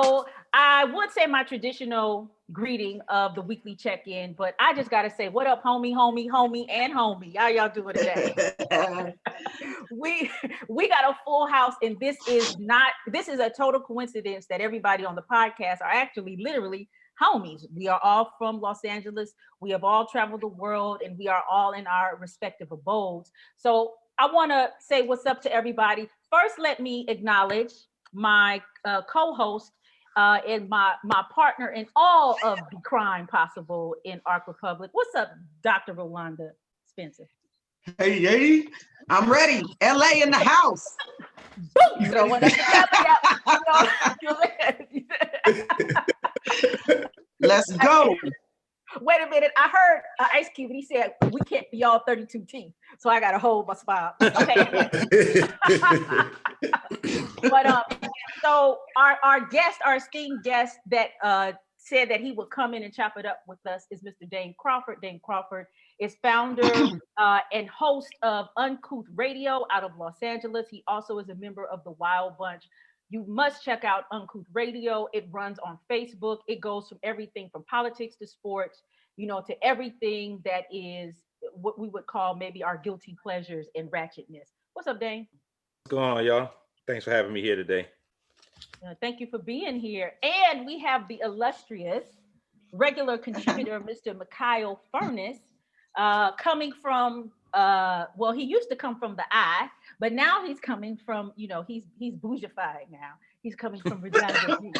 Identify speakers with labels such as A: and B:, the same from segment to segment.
A: So I would say my traditional greeting of the weekly check-in, but I just gotta say, what up, homie, and homie? How y'all doing today? we got a full house, and this is a total coincidence that everybody on the podcast are actually literally homies. We are all from Los Angeles. We have all traveled the world, and we are all in our respective abodes. So I want to say what's up to everybody. First, let me acknowledge my co-host and my partner in all of the crime possible in Ark Republic. What's up, Dr. Rolanda Spencer?
B: Hey, I'm ready. LA in the house.
A: You know what?
B: Let's go.
A: Wait a minute. I heard Ice Cube, and he said we can't be all 32 teeth, so I got to hold my spot. Okay. But so our esteemed guest that said that he would come in and chop it up with us is Mr. Dane Crawford. Dane Crawford is founder and host of Uncouth Radio out of Los Angeles. He also is a member of the Wild Bunch. You must check out Uncouth Radio. It runs on Facebook. It goes from everything from politics to sports, to everything that is what we would call maybe our guilty pleasures and ratchetness. What's up, Dane?
C: What's going on, y'all? Thanks for having me here today.
A: Thank you for being here. And we have the illustrious regular contributor, Mr. Mikhail Furnace, coming from, he used to come from the I, but now he's coming from, he's bougified now. He's coming from Virginia Beach.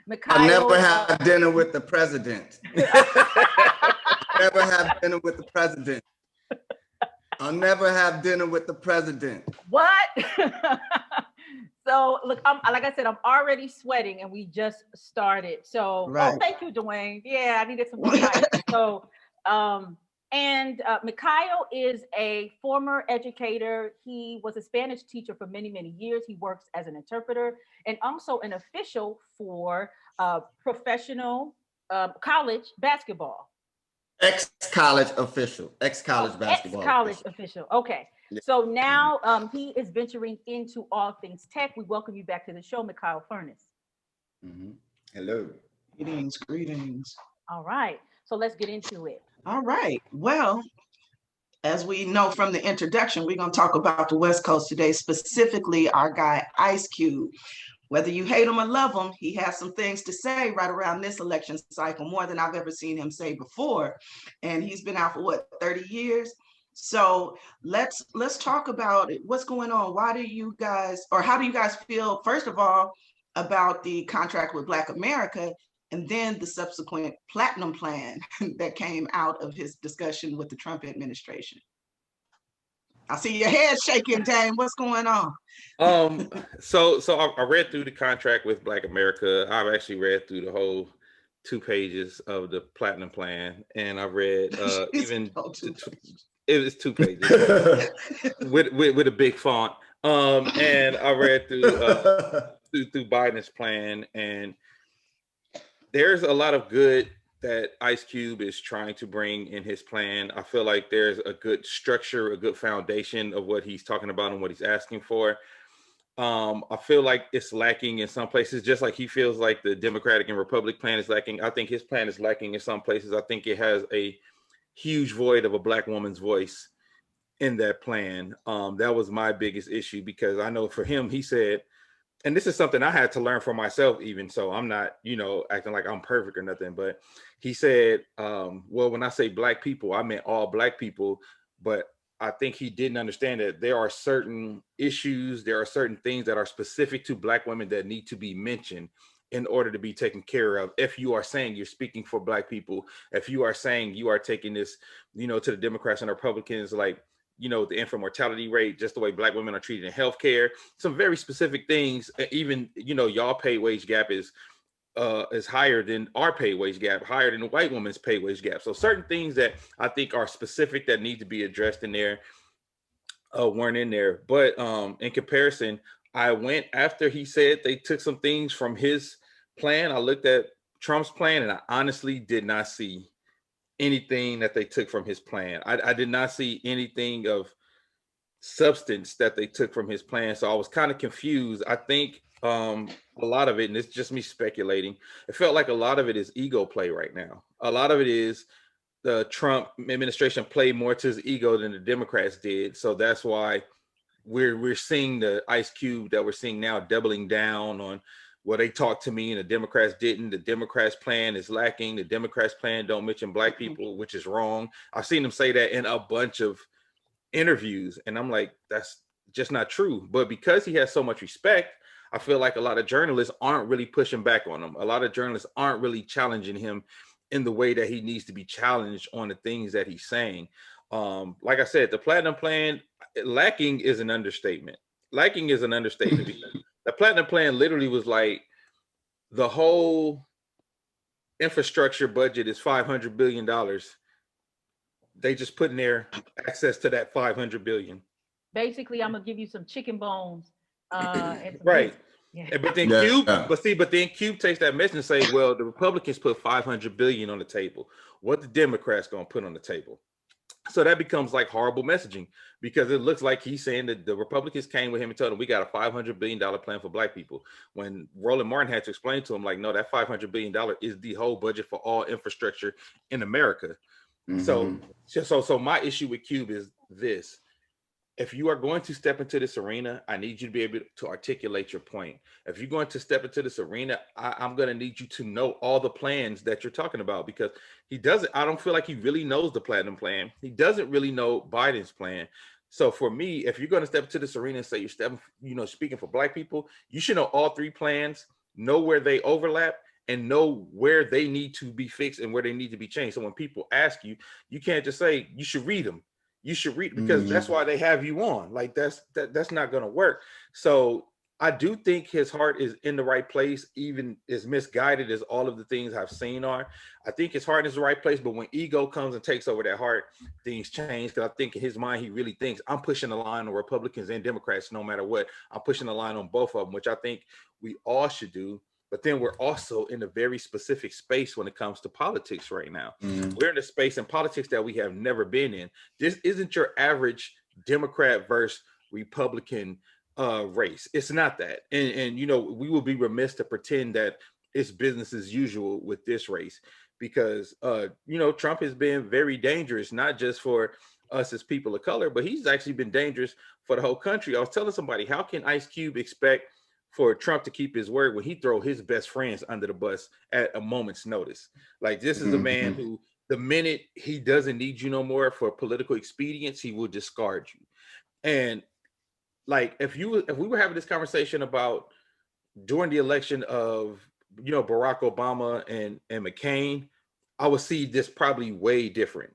A: Mikhail,
B: I never have dinner with the president. Never have dinner with the president. I'll never have dinner with the president.
A: What? So look, like I said, I'm already sweating, and we just started. So,
B: right.
A: Thank you, Dwayne. Yeah, I needed some more light. So, Mikhail is a former educator. He was a Spanish teacher for many, many years. He works as an interpreter and also an official for professional college basketball.
B: Ex-college basketball.
A: Ex-college official. Okay. Yeah. So now he is venturing into all things tech. We welcome you back to the show, Mikhail Furnace.
B: Mm-hmm. Hello. Greetings.
A: All right. So let's get into it.
D: All right. Well, as we know from the introduction, we're going to talk about the West Coast today, specifically our guy, Ice Cube. Whether you hate him or love him, he has some things to say right around this election cycle, more than I've ever seen him say before. And he's been out for 30 years? So let's talk about it. What's going on? How do you guys feel, first of all, about the contract with Black America, and then the subsequent platinum plan that came out of his discussion with the Trump administration? I see your head shaking, Dane. What's going on?
C: So I read through the contract with Black America. I've actually read through the whole 2 pages of the platinum plan, and I read it was 2 pages with a big font. And I read through Biden's plan, and there's a lot of good that Ice Cube is trying to bring in his plan. I feel like there's a good structure, a good foundation of what he's talking about and what he's asking for. I feel like it's lacking in some places, just like he feels like the Democratic and Republican plan is lacking. I think his plan is lacking in some places. I think it has a huge void of a Black woman's voice in that plan. That was my biggest issue, because I know for him, he said, and this is something I had to learn for myself, even so I'm not, acting like I'm perfect or nothing, but he said, well, when I say Black people, I meant all Black people. But I think he didn't understand that there are certain issues, there are certain things that are specific to Black women that need to be mentioned in order to be taken care of. If you are saying you're speaking for Black people, if you are saying you are taking this, to the Democrats and Republicans, like, the infant mortality rate, just the way Black women are treated in healthcare, some very specific things. Even, y'all pay wage gap is higher than our pay wage gap, higher than the white woman's pay wage gap. So certain things that I think are specific that need to be addressed in there weren't in there. But in comparison, I went after he said they took some things from his plan. I looked at Trump's plan, and I honestly did not see anything that they took from his plan. I did not see anything of substance that they took from his plan. So I was kind of confused. I think A lot of it, and it's just me speculating, it felt like a lot of it is ego play right now. A lot of it is the Trump administration played more to his ego than the Democrats did. So that's why we're seeing the Ice Cube that we're seeing now doubling down on, well, they talked to me and the Democrats didn't. The Democrats' plan is lacking. The Democrats' plan don't mention black people, which is wrong. I've seen them say that in a bunch of interviews, and I'm like, that's just not true. But because he has so much respect, I feel like a lot of journalists aren't really pushing back on him. A lot of journalists aren't really challenging him in the way that he needs to be challenged on the things that he's saying. Like I said, the Platinum Plan, lacking is an understatement. Lacking is an understatement because the Platinum Plan literally was like, the whole infrastructure budget is $500 billion. They just put in there access to that $500 billion.
A: Basically, I'm gonna give you some chicken bones. And some
C: Right.
A: Yeah.
C: But then Cube takes that message and say, well, the Republicans put $500 billion on the table. What the Democrats gonna put on the table? So that becomes like horrible messaging, because it looks like he's saying that the Republicans came with him and told him we got a $500 billion plan for black people. When Roland Martin had to explain to him, like, no, that $500 billion is the whole budget for all infrastructure in America. So my issue with Cube is this. If you are going to step into this arena, I need you to be able to articulate your point. If you're going to step into this arena, I'm going to need you to know all the plans that you're talking about, because I don't feel like he really knows the Platinum Plan. He doesn't really know Biden's plan. So for me, if you're going to step into this arena and say you're speaking for black people, you should know all three plans, know where they overlap, and know where they need to be fixed and where they need to be changed. So when people ask you, you can't just say you should read them. You should read, because that's why they have you on. Like that's not going to work. So I do think his heart is in the right place, even as misguided as all of the things I've seen are. I think his heart is the right place, but when ego comes and takes over that heart, things change. Because I think in his mind, he really thinks I'm pushing the line on Republicans and Democrats no matter what. I'm pushing the line on both of them, which I think we all should do. But then we're also in a very specific space when it comes to politics right now. We're in a space in politics that we have never been in. This isn't your average Democrat versus Republican race. It's not that. And we will be remiss to pretend that it's business as usual with this race, because Trump has been very dangerous, not just for us as people of color, but he's actually been dangerous for the whole country. I was telling somebody, how can Ice Cube expect for Trump to keep his word when he throw his best friends under the bus at a moment's notice? Like, this is a man who, the minute he doesn't need you no more for political expedience, he will discard you. And like, if we were having this conversation about during the election of Barack Obama and McCain, I would see this probably way different,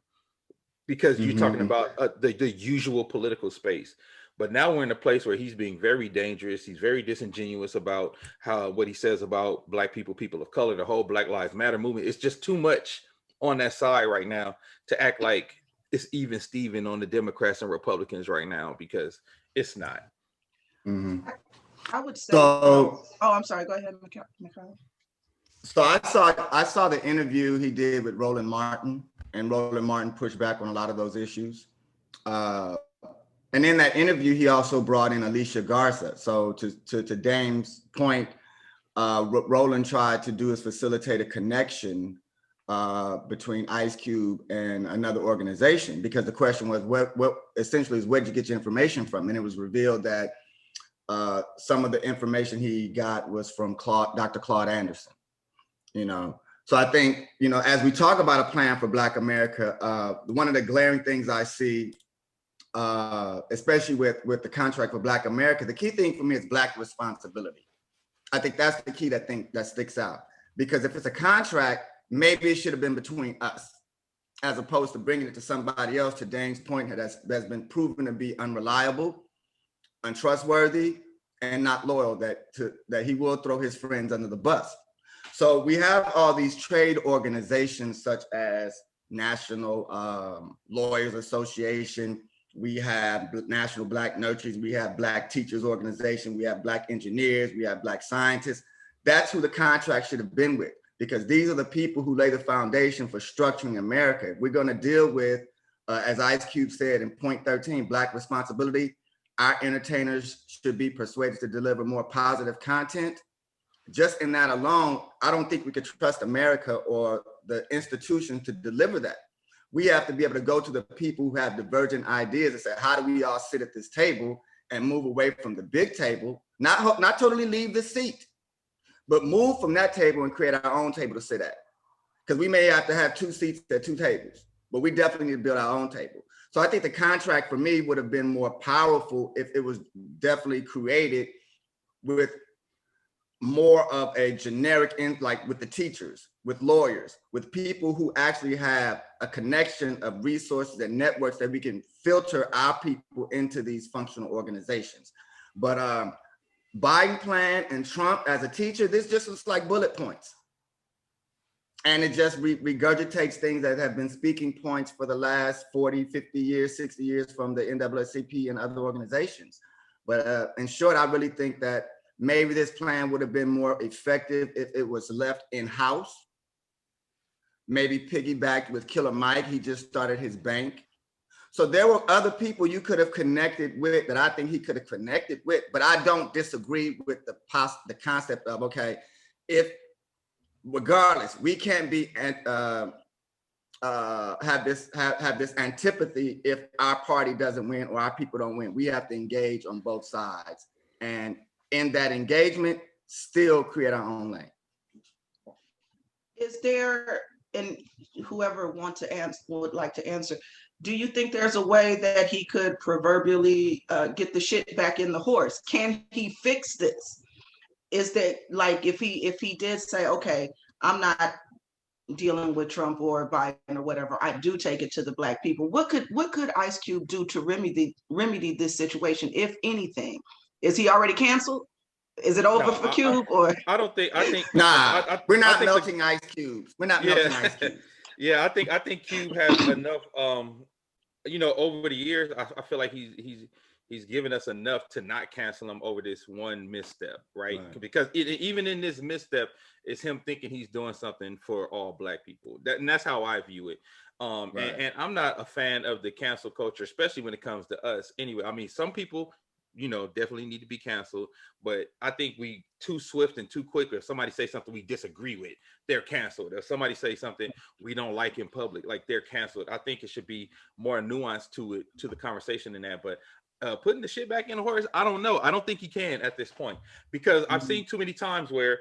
C: because you're talking about the usual political space. But now we're in a place where he's being very dangerous. He's very disingenuous about what he says about black people, people of color, the whole Black Lives Matter movement. It's just too much on that side right now to act like it's even Steven on the Democrats and Republicans right now, because it's not.
D: I would say. So, I'm sorry. Go ahead, Mikhail.
B: So I saw the interview he did with Roland Martin, and Roland Martin pushed back on a lot of those issues. And in that interview, he also brought in Alicia Garza. So to Dame's point, Roland tried to do is facilitate a connection between Ice Cube and another organization, because the question was, what essentially is, where'd you get your information from? And it was revealed that some of the information he got was from Dr. Claude Anderson. So I think, as we talk about a plan for Black America, one of the glaring things I see, especially with the contract for Black America, the key thing for me is Black responsibility. I think that's the key that sticks out, because if it's a contract, maybe it should have been between us, as opposed to bringing it to somebody else, to Dane's point, that's been proven to be unreliable, untrustworthy, and not loyal, that he will throw his friends under the bus. So we have all these trade organizations such as National Lawyers Association, we have National Black Nurturers, we have Black Teachers Organization, we have Black Engineers, we have Black Scientists. That's who the contract should have been with, because these are the people who lay the foundation for structuring America. If we're going to deal with, as Ice Cube said in point 13, Black responsibility, our entertainers should be persuaded to deliver more positive content. Just in that alone, I don't think we could trust America or the institution to deliver that. We have to be able to go to the people who have divergent ideas and say, how do we all sit at this table and move away from the big table, not totally leave the seat, but move from that table and create our own table to sit at. Because we may have to have 2 seats at 2 tables, but we definitely need to build our own table. So I think the contract for me would have been more powerful if it was definitely created with more of a generic, like with the teachers, with lawyers, with people who actually have a connection of resources and networks that we can filter our people into these functional organizations. But Biden plan and Trump as a teacher, this just looks like bullet points. And it just regurgitates things that have been speaking points for the last 40, 50 years, 60 years from the NAACP and other organizations. But in short, I really think that maybe this plan would have been more effective if it was left in-house. Maybe piggybacked with Killer Mike. He just started his bank. So there were other people you could have connected with that I think he could have connected with, but I don't disagree with the concept of, okay, if regardless, we can't be have this antipathy if our party doesn't win or our people don't win. We have to engage on both sides, and in that engagement, still create our own lane.
D: Is there, and whoever would like to answer, do you think there's a way that he could proverbially get the shit back in the horse? Can he fix this? Is that, like, if he did say, okay, I'm not dealing with Trump or Biden or whatever, I do take it to the Black people. What could Ice Cube do to remedy this situation, if anything? Is he already canceled? Is it over for Cube? Or
C: I think
B: we're not melting ice cubes. We're not melting ice cubes.
C: Yeah, I think Cube has enough. Over the years, I feel like he's given us enough to not cancel him over this one misstep, right? Because even in this misstep, it's him thinking he's doing something for all Black people. And that's how I view it. And I'm not a fan of the cancel culture, especially when it comes to us. Anyway, I mean, some people, definitely need to be canceled, but I think we too swift and too quick. If somebody say something we disagree with, they're canceled. If somebody say something we don't like in public, like, they're canceled. I think it should be more nuance to the conversation than that. But putting the shit back in the horse, I don't know. I don't think he can at this point, because I've seen too many times where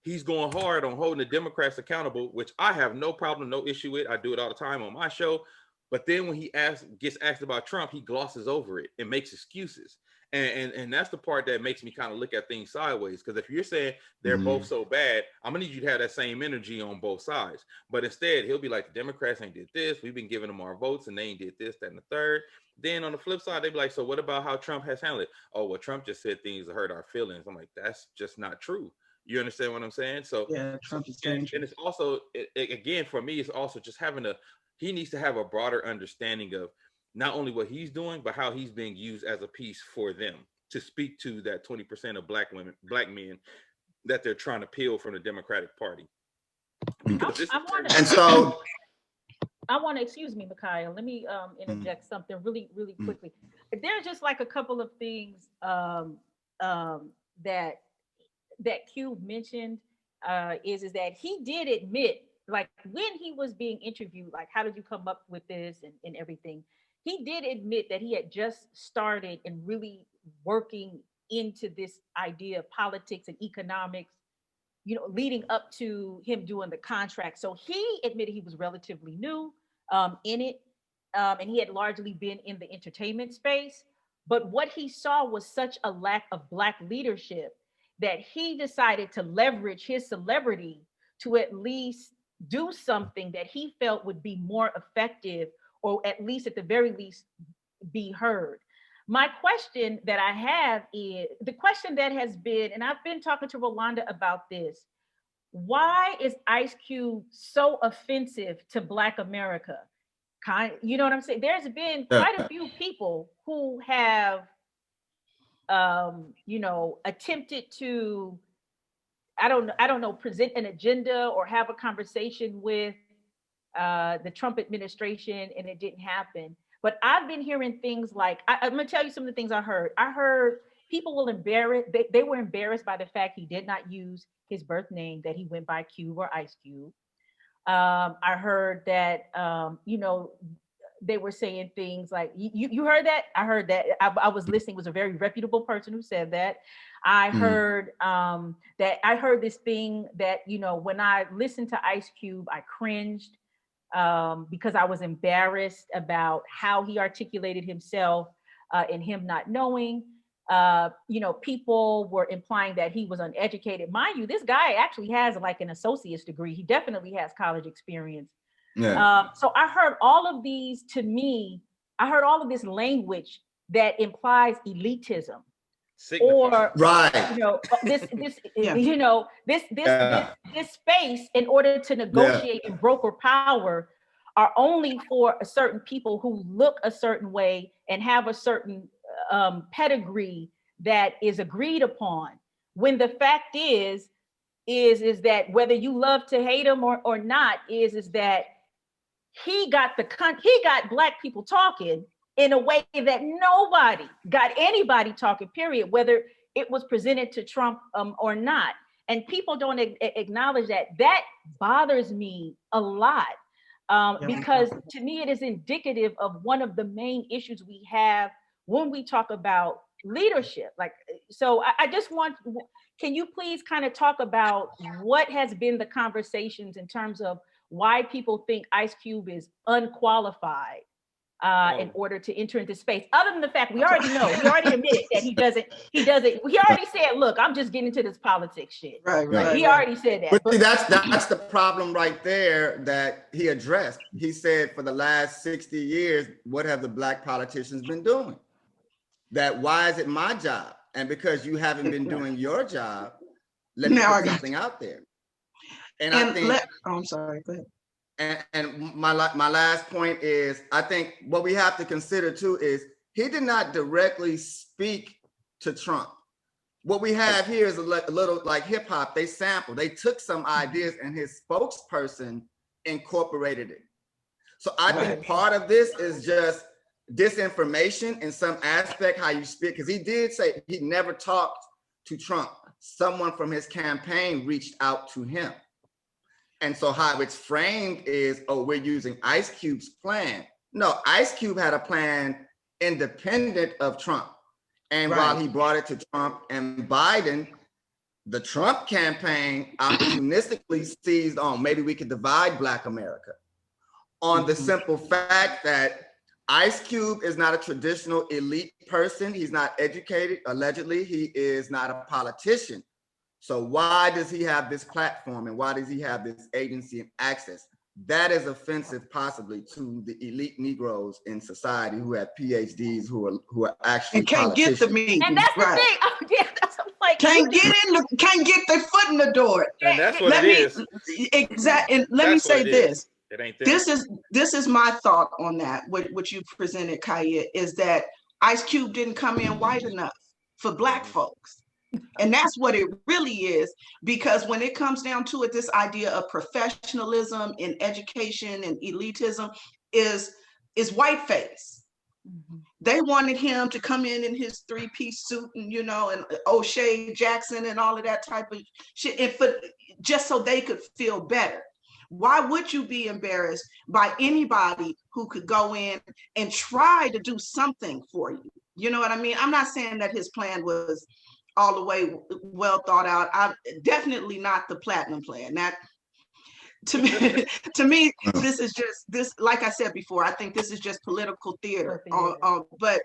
C: he's going hard on holding the Democrats accountable, which I have no problem, no issue with. I do it all the time on my show. But then when he gets asked about Trump, he glosses over it and makes excuses. And that's the part that makes me kind of look at things sideways. Because if you're saying they're both so bad, I'm gonna need you to have that same energy on both sides. But instead, he'll be like, the Democrats ain't did this. We've been giving them our votes and they ain't did this, that, and the third. Then on the flip side, they'd be like, so what about how Trump has handled it? Oh, well, Trump just said things that hurt our feelings. I'm like, that's just not true. You understand what I'm saying? So
D: yeah, Trump is
C: dangerous. And it's also, again, for me, it's also just he needs to have a broader understanding of not only what he's doing, but how he's being used as a piece for them to speak to that 20% of Black men that they're trying to peel from the Democratic Party.
A: I want to, excuse me, Mikhail, let me interject something really, really quickly. There's just like a couple of things that Cube mentioned is that he did admit, like, when he was being interviewed, like, how did you come up with this and everything? He did admit that he had just started and really working into this idea of politics and economics, leading up to him doing the contract. So he admitted he was relatively new in it, and he had largely been in the entertainment space. But what he saw was such a lack of Black leadership that he decided to leverage his celebrity to at least do something that he felt would be more effective, or at least at the very least be heard. My question that I have is the question that has been, and I've been talking to Rolanda about this, why is Ice Cube so offensive to Black America? You know what I'm saying? There's been quite a few people who have, attempted to, I don't know, present an agenda or have a conversation with the Trump administration, and it didn't happen. But I've been hearing things like, I'm going to tell you some of the things I heard. I heard people will embarrass, they were embarrassed by the fact he did not use his birth name, that he went by Cube or Ice Cube. I heard that, they were saying things like, you heard that? I heard that. I was listening, it was a very reputable person who said that. I heard that I heard this thing that, when I listened to Ice Cube, I cringed because I was embarrassed about how he articulated himself and him not knowing. People were implying that he was uneducated. Mind you, this guy actually has like an associate's degree. He definitely has college experience.
B: Yeah.
A: So I heard all of these, to me, I heard all of this language that implies elitism. Or
B: right,
A: this space, in order to negotiate and broker power, are only for a certain people who look a certain way and have a certain pedigree that is agreed upon. When the fact is that whether you love to hate him or not, is that he got Black people talking in a way that nobody got anybody talking, period, whether it was presented to Trump or not. And people don't acknowledge that. That bothers me a lot because to me, it is indicative of one of the main issues we have when we talk about leadership. So I just can you please kind of talk about what has been the conversations in terms of why people think Ice Cube is unqualified in order to enter into space, other than the fact we already know, he already admitted that he already said, look, I'm just getting into this politics shit. Right. He already said that.
B: But see, that's the problem right there that he addressed. He said for the last 60 years, what have the Black politicians been doing? That why is it my job? And because you haven't been doing your job, let me put something out there. And I think
D: I'm sorry, go ahead.
B: And my last point is, I think what we have to consider too is he did not directly speak to Trump. What we have here is a little like hip hop. They sampled, they took some ideas and his spokesperson incorporated it. So I think part of this is just disinformation in some aspect, how you speak, because he did say he never talked to Trump. Someone from his campaign reached out to him. And so how it's framed is, oh, we're using Ice Cube's plan. No, Ice Cube had a plan independent of Trump. And while he brought it to Trump and Biden, the Trump campaign opportunistically seized on, maybe we could divide Black America on the simple fact that Ice Cube is not a traditional elite person. He's not educated, allegedly. He is not a politician. So why does he have this platform and why does he have this agency and access? That is offensive possibly to the elite Negroes in society who have PhDs, who are actually
D: and can't
B: politicians.
D: Get the meeting.
A: And that's the thing. Oh, yeah, that's like
D: can't get their foot in the door.
C: And that's what it is.
D: Exactly. And let me say this. It ain't this is my thought on that. What you presented, Kaia, is that Ice Cube didn't come in white enough for Black folks. And that's what it really is, because when it comes down to it, this idea of professionalism in education and elitism is whiteface. They wanted him to come in his 3-piece suit and, and O'Shea Jackson and all of that type of shit, and just so they could feel better. Why would you be embarrassed by anybody who could go in and try to do something for you? You know what I mean? I'm not saying that his plan was all the way well thought out. Definitely not the platinum plan. That to me, this is just like I said before, I think this is just political theater. But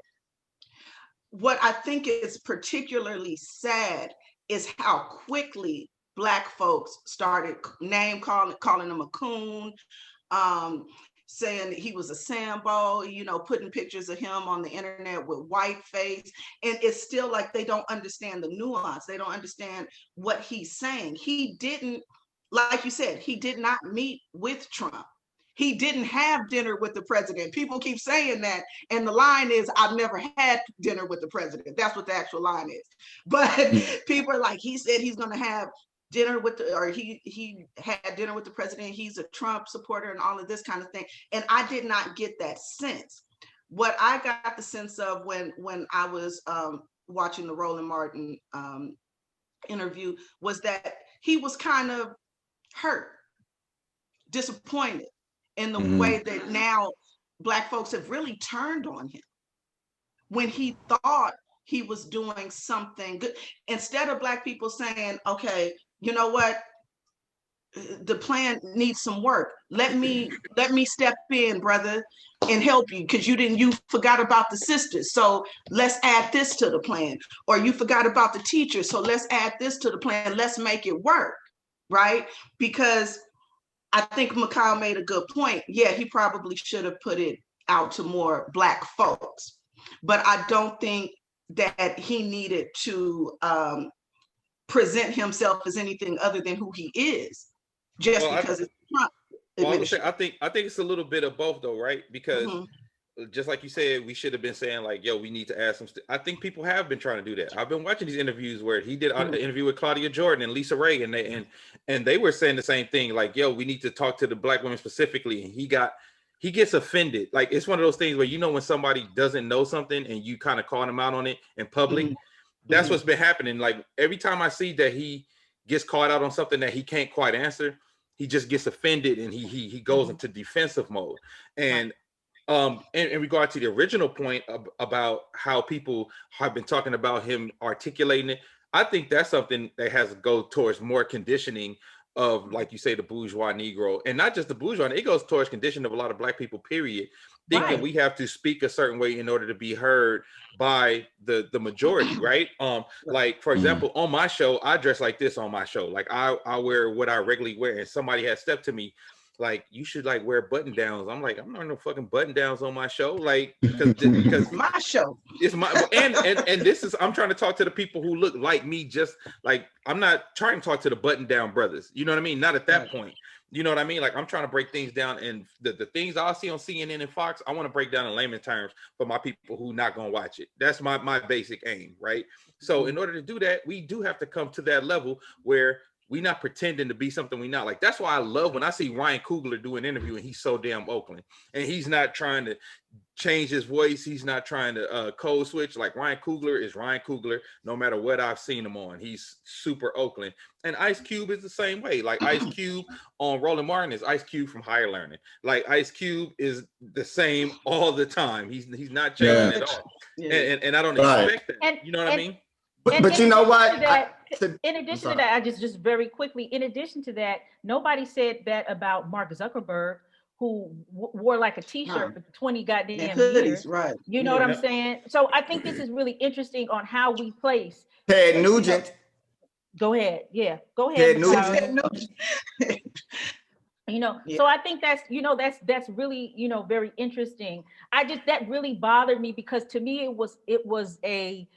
D: what I think is particularly sad is how quickly Black folks started calling him a coon, saying that he was a Sambo, putting pictures of him on the internet with white face. And it's still like they don't understand the nuance. They don't understand what he's saying. He didn't, like you said, he did not meet with Trump. He didn't have dinner with the president. People keep saying that. And the line is, I've never had dinner with the president. That's what the actual line is. But people are like, he said he's going to have dinner with he had dinner with the president. He's a Trump supporter and all of this kind of thing. And I did not get that sense. what I got the sense of when I was watching the Roland Martin interview was that he was kind of hurt, disappointed in the way that now Black folks have really turned on him when he thought he was doing something good. Instead of Black people saying, okay, you know what, the plan needs some work. Let me step in, brother, and help you, because you forgot about the sisters. So let's add this to the plan. Or you forgot about the teachers. So let's add this to the plan. Let's make it work, right? Because I think Mikhail made a good point. Yeah, he probably should have put it out to more Black folks, but I don't think that he needed to present himself as anything other than who he is, just because it's Trump.
C: I think it's a little bit of both, though, right? Because just like you said, we should have been saying like, yo, we need to add some. I think people have been trying to do that. I've been watching these interviews where he did an interview with Claudia Jordan and Lisa Ray, and they were saying the same thing, like, yo, we need to talk to the Black women specifically. And he gets offended. Like, it's one of those things where, you know, when somebody doesn't know something and you kind of call them out on it in public, that's what's been happening. Like, every time I see that he gets called out on something that he can't quite answer, he just gets offended and he goes into defensive mode. And in regard to the original point about how people have been talking about him articulating it, I think that's something that has to go towards more conditioning of, like you say, the bourgeois Negro, and not just the bourgeois. It goes towards conditioning of a lot of Black people, period, thinking we have to speak a certain way in order to be heard by the majority, right? Like, for example, on my show, I dress like this on my show. Like, I wear what I regularly wear, and somebody has stepped to me like, you should like wear button downs. I'm like, I'm not no fucking button downs on my show, like, because
D: my show,
C: it's my and this is, I'm trying to talk to the people who look like me, just like, I'm not trying to talk to the button down brothers, you know what I mean? Not at that point, you know what I mean? Like, I'm trying to break things down, and the things I see on CNN and Fox, I want to break down in layman terms for my people who not gonna watch it. That's my basic aim, right? So in order to do that, we do have to come to that level where we not pretending to be something we not. Like, that's why I love when I see Ryan Coogler do an interview and he's so damn Oakland, and he's not trying to change his voice. He's not trying to code switch. Like, Ryan Coogler is Ryan Coogler, no matter what I've seen him on. He's super Oakland. And Ice Cube is the same way. Like, Ice Cube on Roland Martin is Ice Cube from Higher Learning. Like, Ice Cube is the same all the time. He's not changing at all. And I don't expect that. You know what I mean?
B: But you know what?
A: In addition to that, I just very quickly, in addition to that, nobody said that about Mark Zuckerberg, who wore like a t-shirt for 20 goddamn years.
D: Right.
A: You know what I'm saying? So I think this is really interesting on how we place.
B: Ted Nugent.
A: Go ahead. Yeah, go ahead.
B: Ted Nugent.
A: You know, so I think that's, you know, that's really, you know, very interesting. That really bothered me, because to me it was a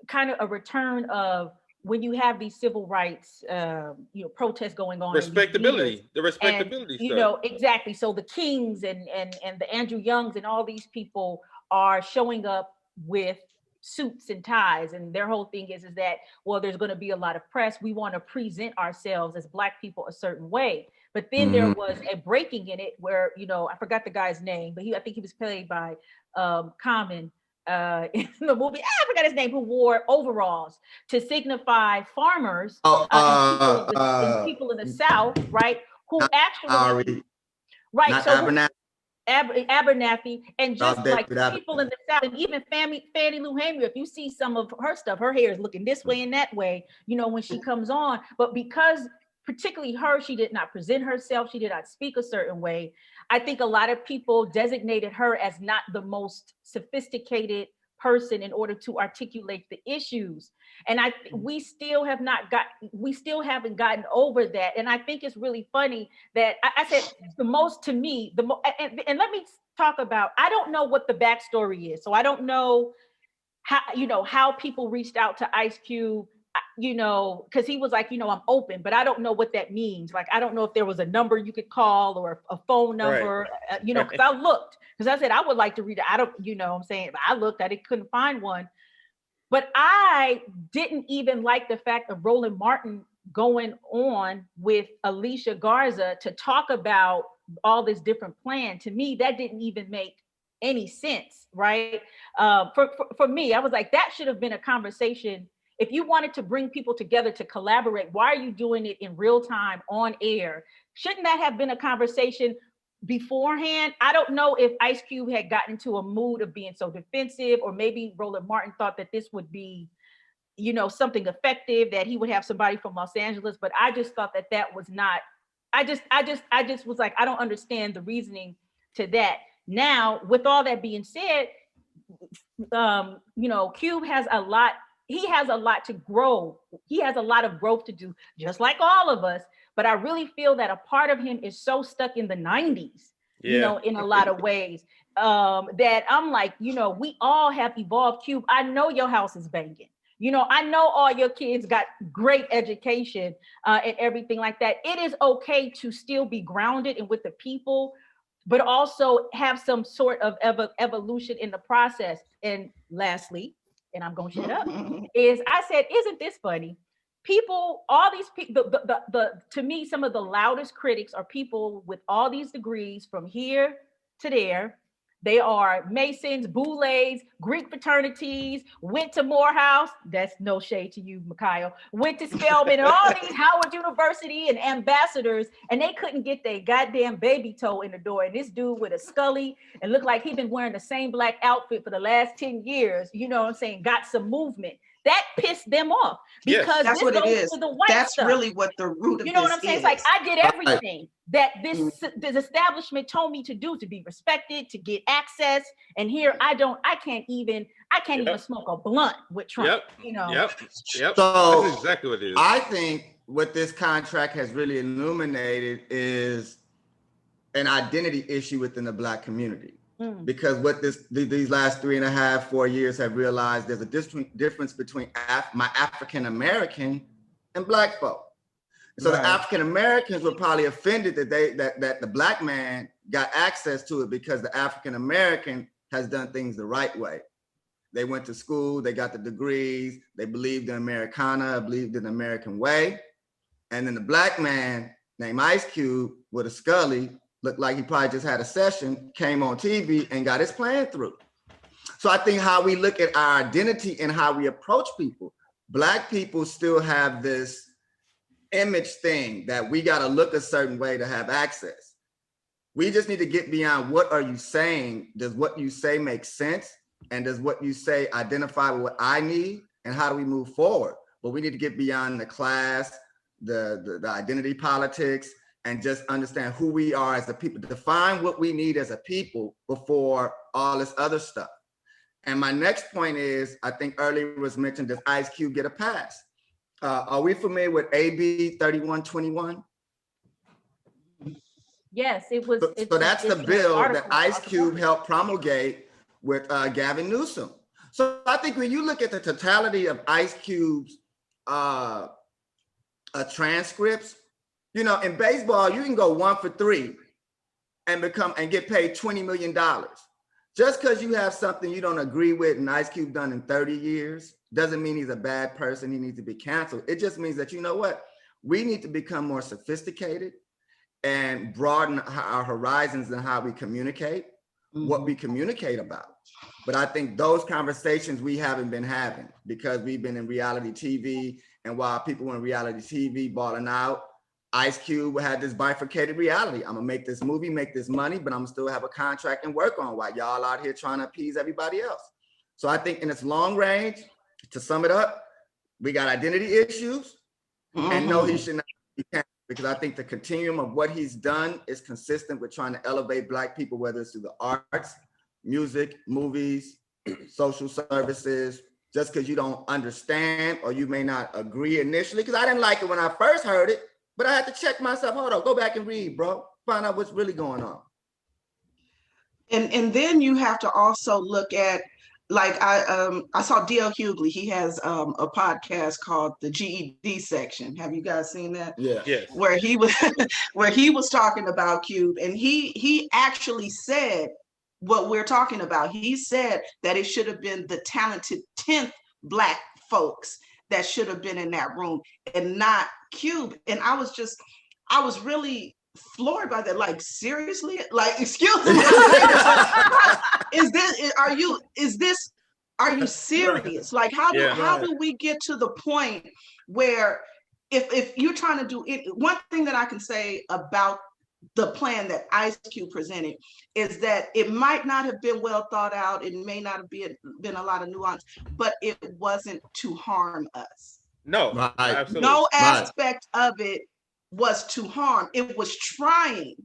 A: kind of a return of when you have these civil rights, you know, protests going on.
C: Respectability, the
A: respectability stuff. You know, exactly. So the Kings and the Andrew Youngs and all these people are showing up with suits and ties, and their whole thing is that, well, there's going to be a lot of press. We want to present ourselves as Black people a certain way. But then there was a breaking in it where, you know, I forgot the guy's name, but I think he was played by Common in the movie. I forgot his name, who wore overalls to signify farmers and people in the South, right? Who actually, right? So Abernathy, and just like people in the South, and even Fannie Lou Hamer, if you see some of her stuff, her hair is looking this way and that way, you know, when she comes on. But because particularly her, she did not present herself, she did not speak a certain way. I think a lot of people designated her as not the most sophisticated person in order to articulate the issues. And we still haven't gotten over that. And I think it's really funny that I said the most to me, and let me talk about, I don't know what the backstory is. So I don't know how people reached out to Ice Cube, you know, because he was like, you know, I'm open, but I don't know what that means. Like, I don't know if there was a number you could call or a phone number, you know, because I looked, because I said, I would like to read it. I don't, you know what I'm saying? I looked, couldn't find one. But I didn't even like the fact of Roland Martin going on with Alicia Garza to talk about all this different plan. To me, that didn't even make any sense, right? For me, I was like, that should have been a conversation. If you wanted to bring people together to collaborate, why are you doing it in real time on air? Shouldn't that have been a conversation beforehand? I don't know if Ice Cube had gotten into a mood of being so defensive, or maybe Roland Martin thought that this would be, something effective, that he would have somebody from Los Angeles. But I just thought that was not, I just was like, I don't understand the reasoning to that. Now, with all that being said, Cube has a lot, he has a lot to grow. He has a lot of growth to do, just like all of us. But I really feel that a part of him is so stuck in the 90s, in a lot of ways, that I'm like, we all have evolved. Cube, I know your house is banging. I know all your kids got great education and everything like that. It is okay to still be grounded and with the people, but also have some sort of evolution in the process. And lastly, and I'm going to shut up, is I said, isn't this funny? People, all these people, to me, some of the loudest critics are people with all these degrees from here to there. They are Masons, Boulets, Greek fraternities, went to Morehouse. That's no shade to you, Mikhail. Went to Spelman and all these Howard University and ambassadors, and they couldn't get their goddamn baby toe in the door. And this dude with a Scully and looked like he'd been wearing the same black outfit for the last 10 years, got some movement. That pissed them off, because
D: that's what it is.
A: To the white
D: that's
A: stuff.
D: Really what the root of
A: what I'm saying? It's like, I did everything that this establishment told me to do, to be respected, to get access, and here I can't even smoke a blunt with Trump.
C: Yep.
B: So
C: that's exactly what it is.
B: I think what this contract has really illuminated is an identity issue within the Black community. Because what these last 3.5, 4 years have realized, there's a difference between my African American and Black folk. So the African Americans were probably offended that the Black man got access to it, because the African American has done things the right way. They went to school, they got the degrees, they believed in Americana, believed in the American way. And then the Black man named Ice Cube with a Scully, looked like he probably just had a session, came on TV and got his plan through. So I think how we look at our identity and how we approach people, Black people still have this image thing that we got to look a certain way to have access. We just need to get beyond what are you saying? Does what you say make sense? And does what you say identify with what I need? And how do we move forward? But we need to get beyond the class, the identity politics, and just understand who we are as a people, define what we need as a people before all this other stuff. And my next point is, I think earlier was mentioned, does Ice Cube get a pass? Are we familiar with AB 3121?
A: Yes, it was.
B: So that's the bill that Ice Cube helped promulgate with Gavin Newsom. So I think when you look at the totality of Ice Cube's transcripts, in baseball, you can go 1 for 3 and get paid $20 million. Just because you have something you don't agree with and Ice Cube done in 30 years, doesn't mean he's a bad person, he needs to be canceled. It just means that, we need to become more sophisticated and broaden our horizons and how we communicate, what we communicate about. But I think those conversations we haven't been having, because we've been in reality TV, and while people in reality TV balling out, Ice Cube had this bifurcated reality. I'm gonna make this movie, make this money, but I'm gonna still have a contract and work on, while y'all out here trying to appease everybody else. So I think in its long range, to sum it up, we got identity issues, and no, he should not be canceled, because I think the continuum of what he's done is consistent with trying to elevate Black people, whether it's through the arts, music, movies, social services. Just because you don't understand or you may not agree initially, because I didn't like it when I first heard it, but I had to check myself. Hold on, go back and read, bro. Find out what's really going on.
D: And then you have to also look at, like, I saw D.L. Hughley. He has a podcast called The GED Section. Have you guys seen that?
B: Yeah.
C: Yes.
D: Where he was talking about Cube, and he actually said what we're talking about. He said that it should have been the talented 10th Black folks that should have been in that room, and not Cube. And I was really floored by that. Like, seriously? Like, excuse me. are you serious? Like, how do we get to the point where if you're trying to do it, one thing that I can say about the plan that Ice Cube presented is that it might not have been well thought out. It may not have been a lot of nuance, but it wasn't to harm us.
C: No,
B: Right.
C: absolutely.
D: No aspect of it was to harm. It was trying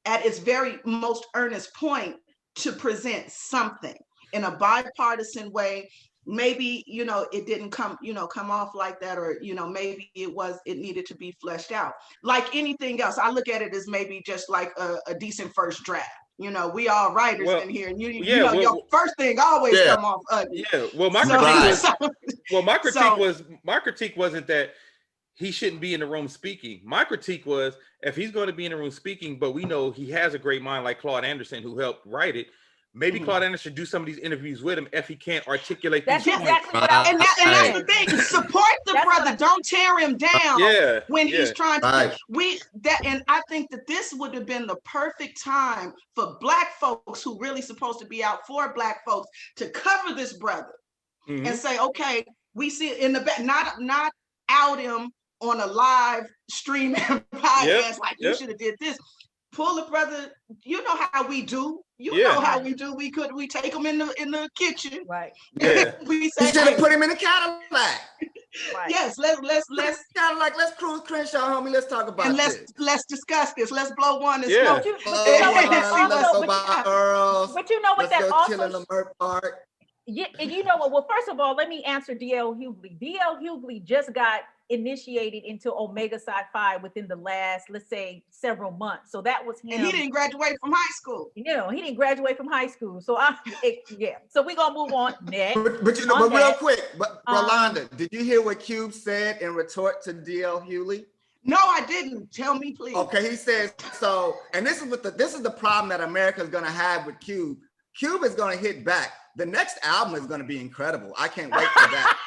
D: at its very most earnest point to present something in a bipartisan way. Maybe, it didn't come off like that, or, maybe it needed to be fleshed out. Like anything else, I look at it as maybe just like a decent first draft. We all writers in here, and your first thing always come off ugly.
C: Yeah. Well, my critique wasn't that he shouldn't be in the room speaking. My critique was, if he's going to be in the room speaking, but we know he has a great mind like Claude Anderson, who helped write it. Maybe Claude Anderson should do some of these interviews with him if he can't articulate these points.
A: Exactly what I was
D: that's the thing. Support the brother. Don't tear him down when he's trying to. And I think that this would have been the perfect time for Black folks who really supposed to be out for Black folks to cover this brother and say, okay, we see it in the back, not out him on a live streaming podcast like you should have did this. Pull the brother. You know how we do. You know how we do. We take him in the kitchen.
A: Right.
B: Yeah.
D: We say,
B: you should have put him in a Cadillac.
D: Right. Yes. Let's
B: Cadillac. Let's cruise Crenshaw, homie. Let's talk about this.
D: Let's discuss this. Let's blow one and
B: Let's
D: smoke.
B: go by Earls.
A: But you know what that also.
B: Chill in the Merc Park.
A: Yeah, and you know what? Well, first of all, let me answer D.L. Hughley. D.L. Hughley just got initiated into Omega Psi Phi within the last, let's say, several months. So that was him.
D: And he didn't graduate from high school.
A: He didn't graduate from high school. So So we're gonna move on next.
B: But real quick, Rolanda, did you hear what Cube said in retort to D.L. Hughley?
D: No, I didn't. Tell me, please.
B: Okay, he says so, and this is the problem that America is gonna have with Cube. Cube is gonna hit back. The next album is going to be incredible. I can't wait for that.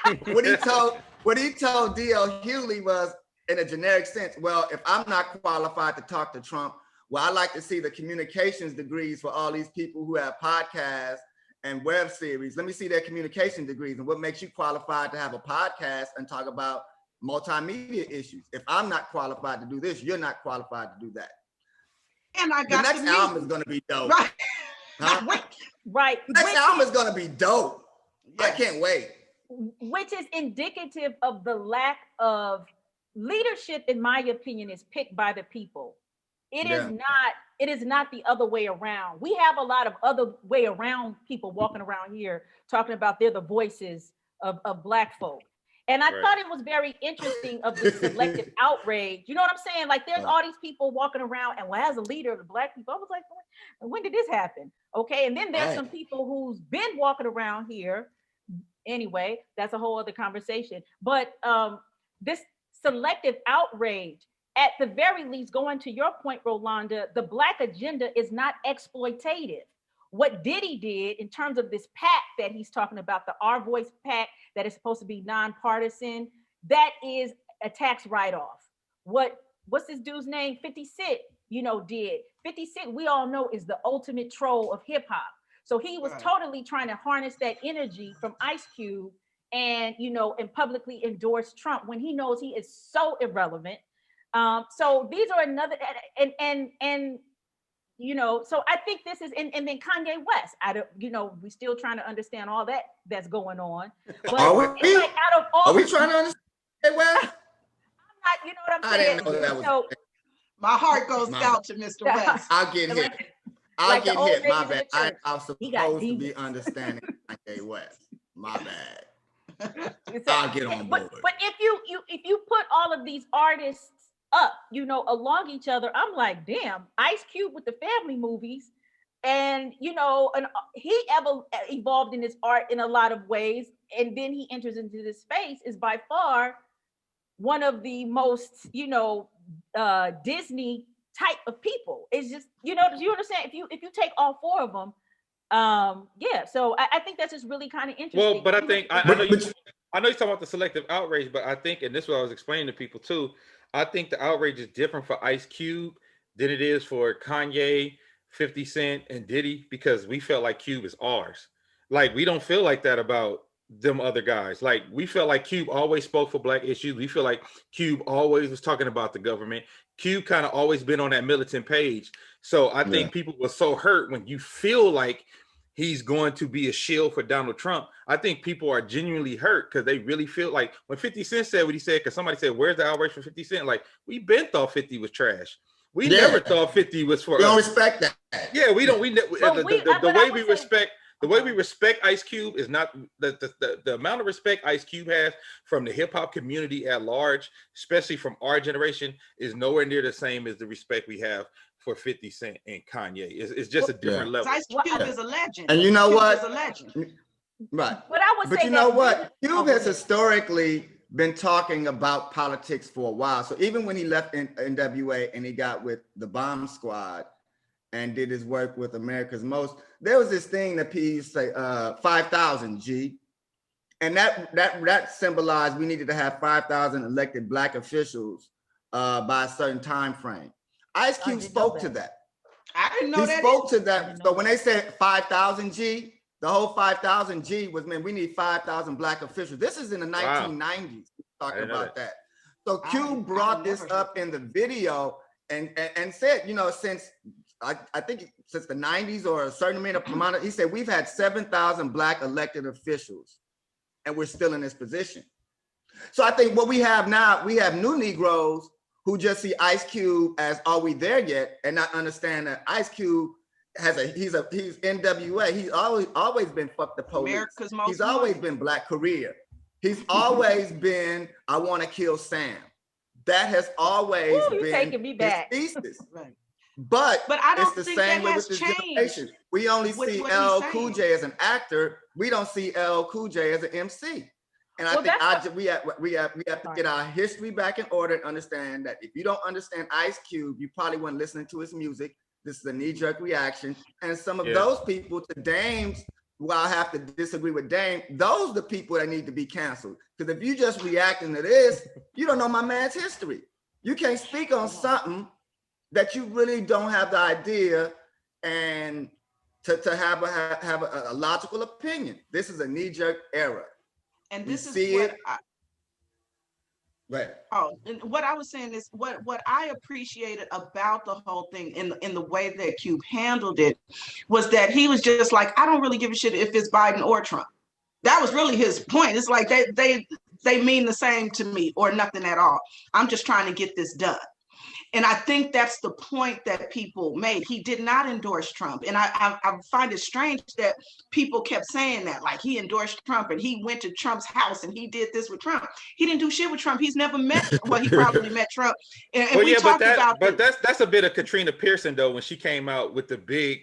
B: What he told D.L. Hughley was, in a generic sense, well, if I'm not qualified to talk to Trump, well, I like to see the communications degrees for all these people who have podcasts and web series. Let me see their communication degrees and what makes you qualified to have a podcast and talk about multimedia issues. If I'm not qualified to do this, you're not qualified to do that.
D: And the
B: next album is going to be dope.
D: Right.
B: Huh?
A: Right.
B: Next album is going to be dope. I can't wait.
A: Which is indicative of the lack of leadership, in my opinion, is picked by the people. It is not the other way around. We have a lot of other way around people walking around here talking about they're the voices of Black folk. And I thought it was very interesting of the selective outrage. You know what I'm saying? Like, there's all these people walking around, and as a leader of the Black people, I was like, when did this happen? Okay, and then there's some people who's been walking around here. Anyway, that's a whole other conversation. But this selective outrage, at the very least, going to your point, Rolanda, the Black agenda is not exploitative. What Diddy did in terms of this pact that he's talking about, the Our Voice pact that is supposed to be nonpartisan, that is a tax write-off. What's this dude's name? 50 Cent, did. 50 Cent, we all know, is the ultimate troll of hip hop. So he was totally trying to harness that energy from Ice Cube and, and publicly endorse Trump when he knows he is so irrelevant. So these are another, so I think this is, and then Kanye West, we still trying to understand all that's going on. But
B: are we?
A: Like out of all,
B: are we trying to understand West?
A: I'm not, you know what I'm saying?
B: I didn't know that was.
D: My heart goes out to Mr. West.
B: I'll get hit. I'll get hit. My bad. I'm supposed to be understanding Kanye West. My bad. I'll get on board.
A: But if you put all of these artists up, along each other, I'm like, damn, Ice Cube with the family movies, and and he evolved in his art in a lot of ways, and then he enters into this space, is by far one of the most Disney type of people. It's just do you understand? If you take all four of them, so I think that's just really kind of interesting.
C: Well, but I think I know you're talking about the selective outrage, but I think, and this is what I was explaining to people too, I think the outrage is different for Ice Cube than it is for Kanye, 50 Cent, and Diddy, because we felt like Cube is ours. Like, we don't feel like that about them other guys. Like, we felt like Cube always spoke for Black issues. We feel like Cube always was talking about the government. Cube kind of always been on that militant page. So I think people were so hurt when you feel like he's going to be a shield for Donald Trump. I think people are genuinely hurt because they really feel like when 50 Cent said what he said, because somebody said, where's the outrage for 50 Cent? Like, we been thought 50 was trash. We never thought 50 was for
B: We don't
C: us.
B: respect that.
C: Yeah, we don't. The way we respect Ice Cube is not the amount of respect Ice Cube has from the hip hop community at large, especially from our generation, is nowhere near the same as the respect we have for 50 Cent and Kanye. It's just a different level.
D: Ice Cube is a legend.
B: And you know
D: Cube
B: what?
D: is a legend.
B: Right.
A: But
B: you know what? Cube has historically been talking about politics for a while. So even when he left NWA and he got with the Bomb Squad and did his work with America's Most, there was this thing that P used to say, 5,000 G. And that symbolized we needed to have 5,000 elected Black officials by a certain time frame. Ice Cube spoke to that.
D: I didn't know that.
B: He spoke to that. So when they said 5,000 G, the whole 5,000 G was, man, we need 5,000 Black officials. This is in the 1990s, talking about that. So Cube brought this up in the video and said, you know, since I think since the 90s or a certain amount of, he said, we've had 7,000 Black elected officials and we're still in this position. So I think what we have now, we have new Negroes who just see Ice Cube as, are we there yet? And not understand that Ice Cube he's NWA. He's always been fuck the police.
D: America's Most.
B: He's always been Black career. He's always been, I want to kill Sam. That has always been
A: taking me back.
B: his thesis.
D: Right.
B: But
D: I don't
B: it's the
D: think
B: same
D: that
B: way
D: has
B: with this
D: changed
B: generation. We only see LL Cool J as an actor. We don't see LL Cool J as an MC. And I think we have to get our history back in order and understand that if you don't understand Ice Cube, you probably weren't listening to his music. This is a knee-jerk reaction. And some of those people, to Dame's, well, I have to disagree with Dame, those are the people that need to be canceled. Because if you just reacting to this, you don't know my man's history. You can't speak on something that you really don't have the idea and to have a logical opinion. This is a knee-jerk error.
D: And this is what
B: right.
D: Oh, and what I was saying is what I appreciated about the whole thing in the way that Cube handled it was that he was just like, I don't really give a shit if it's Biden or Trump. That was really his point. It's like they mean the same to me or nothing at all. I'm just trying to get this done. And I think that's the point that people made. He did not endorse Trump. And I find it strange that people kept saying that, like he endorsed Trump and he went to Trump's house and he did this with Trump. He didn't do shit with Trump. He's never met, well, he probably met Trump. And
C: that's a bit of Katrina Pearson though, when she came out with the big.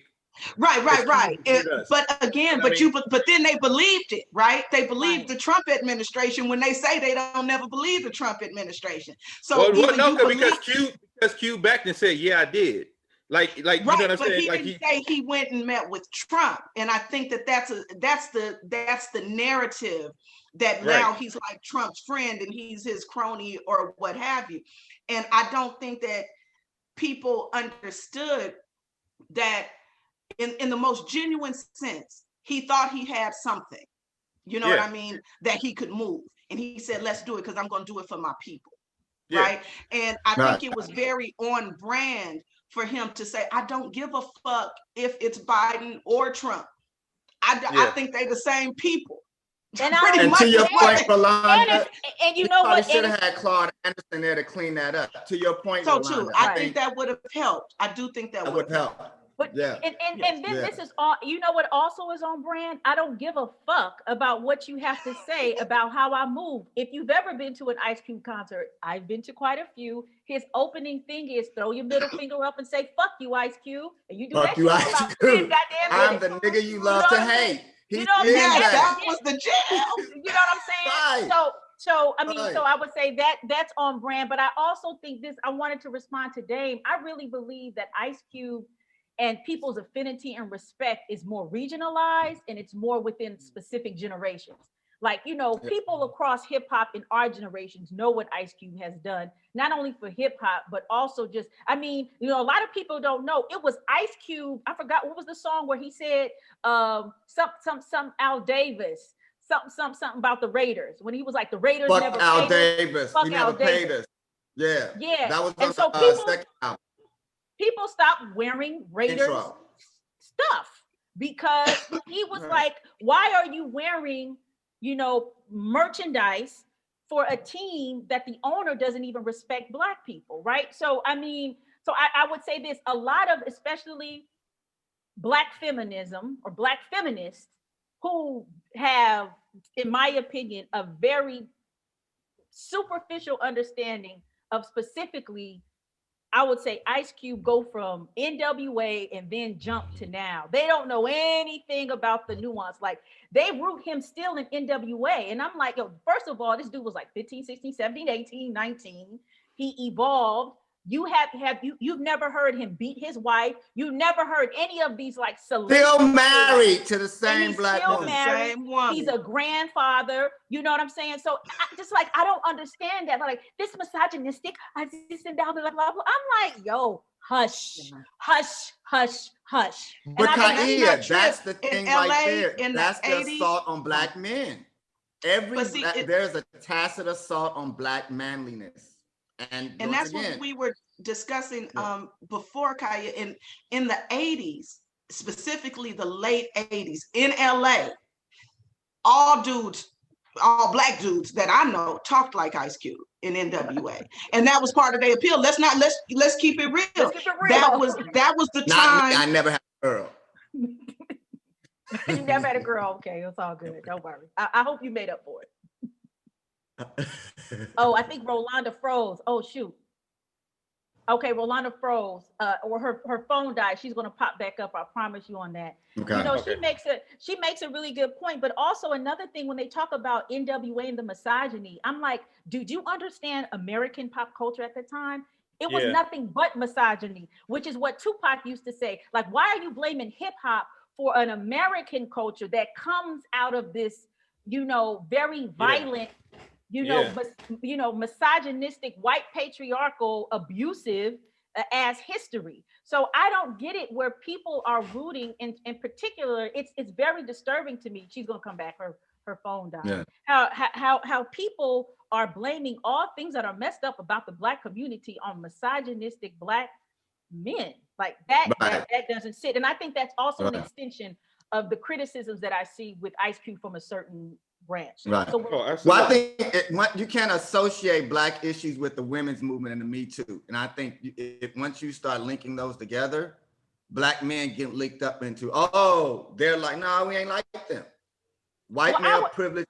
D: Right. But again, but then they believed it, right? They believed the Trump administration when they say they don't never believe the Trump administration. So
C: because Cube backed and said, yeah, I did. Like you know what I'm saying?
D: He didn't say he went and met with Trump, and I think that's the narrative that now he's like Trump's friend and he's his crony or what have you. And I don't think that people understood that in the most genuine sense, he thought he had something, you know what I mean, that he could move. And he said, let's do it because I'm going to do it for my people. Right. And I think it was very on brand for him to say, I don't give a fuck if it's Biden or Trump. I think they're the same people.
A: And
B: to your point, Rolanda,
A: and you know what?
B: Should have had Claude Anderson there to clean that up. To your point,
D: so
B: Rolanda,
D: too, I think that would have helped. I do think that would have helped.
A: But this is all, you know what also is on brand? I don't give a fuck about what you have to say about how I move. If you've ever been to an Ice Cube concert, I've been to quite a few. His opening thing is throw your middle finger up and say, fuck you, Ice Cube. And you do
B: fuck
A: that
B: you,
A: shit
B: Ice Cube. I'm the nigga you love to hate.
D: That was the jam.
A: You know what I'm saying?
B: Right.
A: So I would say that's on brand. But I also think I wanted to respond to Dame. I really believe that Ice Cube and people's affinity and respect is more regionalized and it's more within specific generations. Like, you know, people across hip hop in our generations know what Ice Cube has done, not only for hip hop, but also just, I mean, you know, a lot of people don't know. It was Ice Cube. I forgot what was the song where he said some Al Davis, something about the Raiders, when he was like, the Raiders
B: Fuck
A: never
B: Al
A: paid
B: Davis.
A: us. Fuck
B: He
A: Al
B: never paid
A: Davis.
B: us. Yeah.
A: Yeah.
B: That was
A: and
B: on
A: so
B: the second album.
A: people stopped wearing Raiders
B: Intro.
A: stuff because he was like, why are you wearing, you know, merchandise for a team that the owner doesn't even respect Black people, right? So I mean, so I would say this, a lot of especially Black feminism or Black feminists who have, in my opinion, a very superficial understanding of specifically, I would say, Ice Cube go from NWA and then jump to now. They don't know anything about the nuance. Like, they root him still in NWA. And I'm like, yo, first of all, this dude was like 15, 16, 17, 18, 19. He evolved. You've never heard him beat his wife. You never heard any of these like celebrities.
B: Still married to the same Black woman.
D: Same woman.
A: He's a grandfather. You know what I'm saying? So I don't understand that. Like, this misogynistic, this and blah, blah, blah, blah. I'm like, yo, hush, hush, hush, hush.
B: But Kaia, that's the
D: in
B: thing
D: LA,
B: right there.
D: in
B: That's
D: the
B: the
D: 80s.
B: assault on Black men. There's a tacit assault on Black manliness. And
D: that's what we were discussing before, Kaia, in the 80s, specifically the late 80s in LA, all Black dudes that I know talked like Ice Cube in NWA. And that was part of their appeal. Let's keep it real.
A: Let's keep it real.
D: That was the time.
B: I never had a girl.
A: You never had a girl. Okay, it's all good. Don't worry. I hope you made up for it. Oh, I think Rolanda froze. Oh, shoot. Okay, Rolanda froze, or her phone died. She's gonna pop back up. I promise you on that.
B: Okay.
A: You know, she makes a really good point. But also another thing, when they talk about NWA and the misogyny, I'm like, did you understand American pop culture at the time? It was nothing but misogyny, which is what Tupac used to say. Like, why are you blaming hip hop for an American culture that comes out of this, you know, very violent, misogynistic, white patriarchal, abusive ass history? So I don't get it where people are rooting in particular. It's very disturbing to me. She's gonna come back. Her phone died. Yeah. How people are blaming all things that are messed up about the Black community on misogynistic Black men. Like that doesn't sit. And I think that's also an extension of the criticisms that I see with Ice Cube from a certain branch.
B: Right.
A: So,
B: well, I think you can't associate Black issues with the women's movement and the Me Too. And I think once you start linking those together, Black men get linked up into, they're like, no, we ain't like them. White male privilege,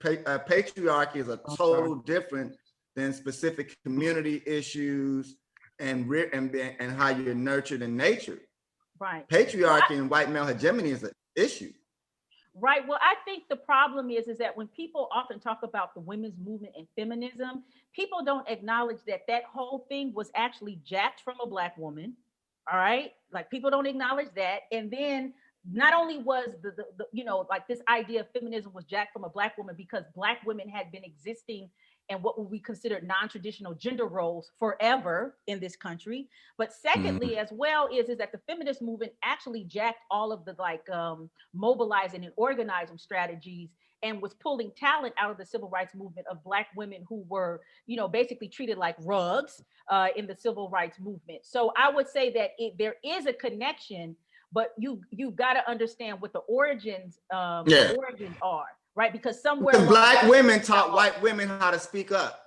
B: patriarchy is a total different than specific community issues and how you're nurtured and nurtured.
A: Right.
B: Patriarchy and white male hegemony is an issue.
A: Right. Well, I think the problem is that when people often talk about the women's movement and feminism, people don't acknowledge that whole thing was actually jacked from a Black woman. All right. Like, people don't acknowledge that. And then not only was the like this idea of feminism was jacked from a Black woman because Black women had been existing and what would we consider non-traditional gender roles forever in this country. But secondly, as well, is that the feminist movement actually jacked all of the mobilizing and organizing strategies and was pulling talent out of the civil rights movement of Black women who were, basically treated like rugs in the civil rights movement. So I would say that there is a connection, but you got to understand what the origins are. Right, because
B: Black women taught white women how to speak up.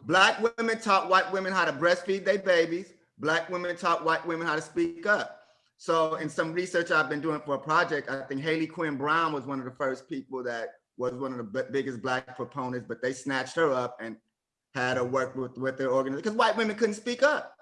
B: Black women taught white women how to breastfeed their babies. Black women taught white women how to speak up. So in some research I've been doing for a project, I think Haley Quinn Brown was one of the first people that was one of the biggest Black proponents, but they snatched her up and had her work with their organization because white women couldn't speak up.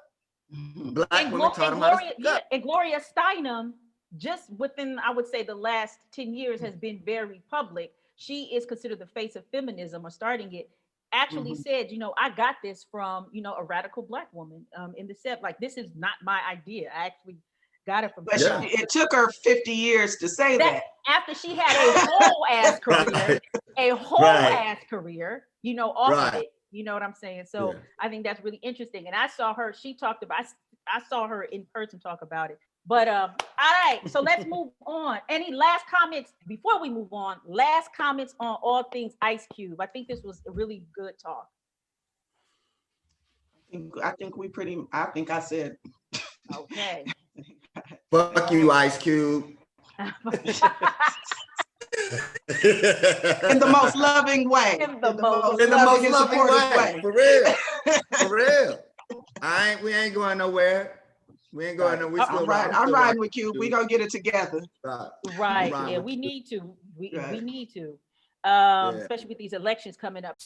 B: Black women taught them how to speak up.
A: And Gloria Steinem, just within, I would say, the last 10 years has been very public. She is considered the face of feminism, or starting it, actually said, I got this from, a radical Black woman in the set. Like, this is not my idea. I actually Got it from
D: But
A: Tupac.
D: it took her 50 years to say that.
A: After she had a whole ass career, ass career, you know, off of it. You know what I'm saying? So I think that's really interesting. And I saw her, she talked about, I saw her in person talk about it. But all right, so let's move on. Any last comments before we move on? Last comments on all things Ice Cube. I think this was a really good talk.
D: I think I said.
A: Okay.
B: Fuck you, Ice Cube.
D: In the most loving way.
A: In the most
B: loving way. For real. For real. We ain't going nowhere. We ain't going nowhere.
D: I'm riding with you. We gonna get it together.
A: Right. Yeah, we need to. We need to. Especially with these elections coming up.